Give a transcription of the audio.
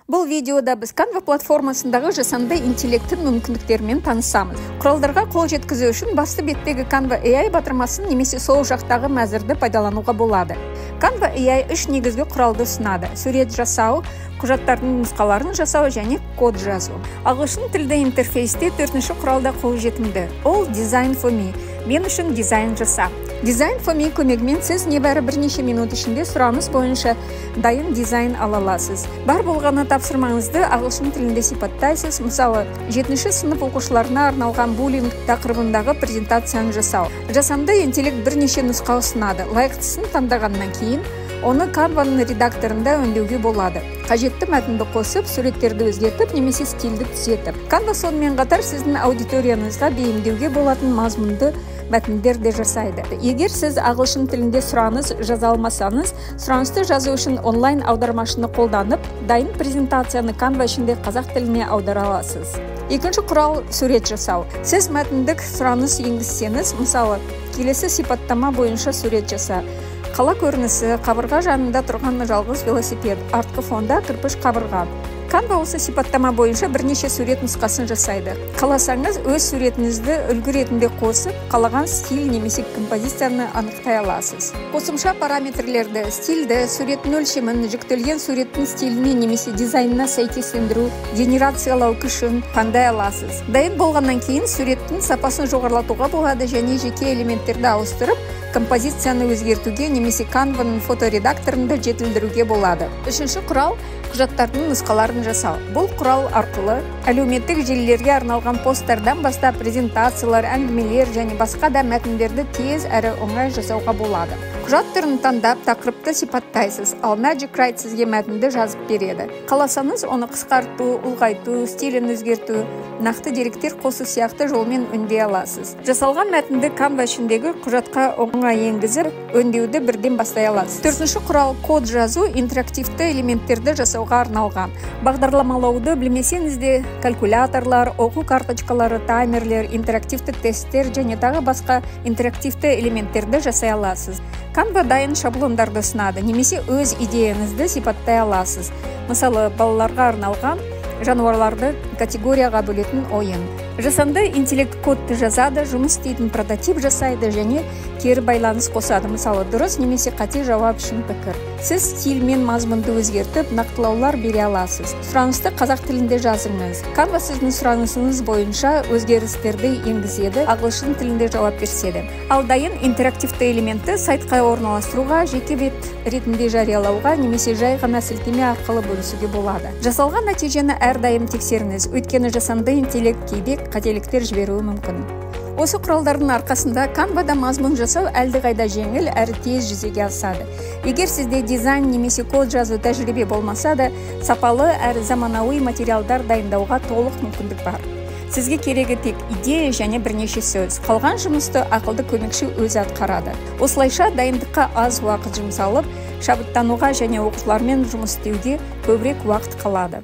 Бұл видеода біз Canva платформасындағы жасанды интеллекттің мүмкіндіктерімен танысамыз. Құралдарға қол жеткізу үшін басты беттегі Canva AI батырмасын немесе сол жақтағы мәзірді пайдалануға болады. Canva AI үш негізгі құралды ұсынады: сурет жасау, құжаттардың нұсқаларын жасау және код жазу. Ағылшын тілді интерфейсте төртінші құралда қолжетімді. Ол Design for Me. Мен үшін дизайн жаса. Design for Me көмегімен сіз небәрі бірнеше минут ішінде сұраныс бойынша дайын дизайн ала аласыз. Бар болғаны тапсырмаңызды ағылшын тілінде сипаттайсыз. Мысалы, 7-ші сынып оқушыларына арналған буллинг тақырыбындағы презентацияны жасау. Жасанды интеллект бірнеше нұсқа ұсынады. Лайықтысын таңдағаннан кейін оны Canva-ның редакторында өңдеуге болады. Қажетті мәтінді қосып, суреттерді өзгертіп, немесе стильді түзетіп. Canva сонымен қатар сіздің аудиторияңызға бейімдеуге болатын мазмұнды мәтіндер де жасайды. Егер сіз ағылшын тілінде сұраныс жаза алмасаңыз, сұранысты жазу үшін онлайн аудармашыны қолданып, дайын презентацияны Canva ішінде қазақ тіліне аудара аласыз. Екінші құрал сурет жасау. Сіз мәтіндік сұраныс енгізсеңіз, мысалы, келесі сипаттама бойынша сурет жаса. Қала көрінісі, қабырға жанында тұрған жалғыз велосипед, артқы фонда кірпіш қабырға. Canva осы сипаттама бойынша бірнеше сурет нұсқасын жасайды. Қаласаңыз, өз суретіңізді үлгі ретінде қосып, қалаған стиль немесе композицияны анықтай аласыз. Қосымша параметрлерді, стильді, суреттің өлшемін, жүктелген суреттің стиліне немесе дизайнына сәйкестендіру, генерациялау күшін таңдай аласыз. Дайын болғаннан кейін суреттің сапасын жоғарлатуға болады және жеке элементтерді ауыстырып, композицияны өзгертуге немесе Canva-ның фоторедакторында жетілдіруге болады. Үшінші құрал құжаттардың нұсқаларын жасау. Бұл құрал арқылы әлеуметтік желілерге арналған посттардан бастап презентациялар, әңгімелер және басқа да мәтіндерді тез әрі оңай жасауға болады. Құжат түрін таңдап, тақырыпты сипаттайсыз, ал Magic Write сізге мәтінді жазып береді. Қаласаңыз, оны қысқарту, ұлғайту, стилін өзгерту, нақты деректер қосу сияқты жолмен өңдей аласыз. Жасалған мәтінді Canva ішіндегі құжатқа оңай енгізіп, өңдеуді бірден бастай аласыз. Төртінші құрал код жазу, интерактивті элементтерді жасауға арналған. Бағдарламалауды білмесеңіз де, калькуляторлар, оқу карточкалары, таймерлер, интерактивті тесттер және тағы басқа интерактивті элементтерді жасай аласыз. Canva дайын шаблондарды ұсынады, немесе өз идеяңызды сипаттай аласыз. Мысалы, балаларға арналған жануарларды категорияға бөлетін ойын. Жасанды интеллект кодты жазады, жұмыс істейтін прототип жасайды және кері байланыс қосады. Мысалы, дұрыс немесе қате жауап үшін пікір. Сіз стиль мен мазмұнды өзгертіп, нақтылаулар бере аласыз. Сұранысты қазақ тілінде жазыңыз. Canva сіздің сұранысыңыз бойынша өзгерістерді енгізеді, ағылшын тілінде жауап берседі. Ал дайын интерактивті элементті сайтқа орналастыруға, жеке бет ретінде жариялауға немесе жай ғана сілтеме арқылы бөлісуге болады. Жасалған нәтижені әрдайым тексеріңіз, өйткені жасанды интеллект кейде қателіктер жіберуі мүмкін. Осы құралдардың арқасында Canva-да мазмұн жасау әлдеқайда жеңіл әрі тез жүзеге асады. Егер сізде дизайн немесе код жазу тәжірибе болмаса да, сапалы әрі заманауи материалдар дайындауға толық мүмкіндік бар. Сізге керегі тек идея және бірнеше сөз. Қалған жұмысты ақылды көмекші өзі атқарады. Осылайша дайындыққа аз уақыт жұмсалып, шабыттануға және оқушылармен жұмыс істеуге көбірек уақыт қалады.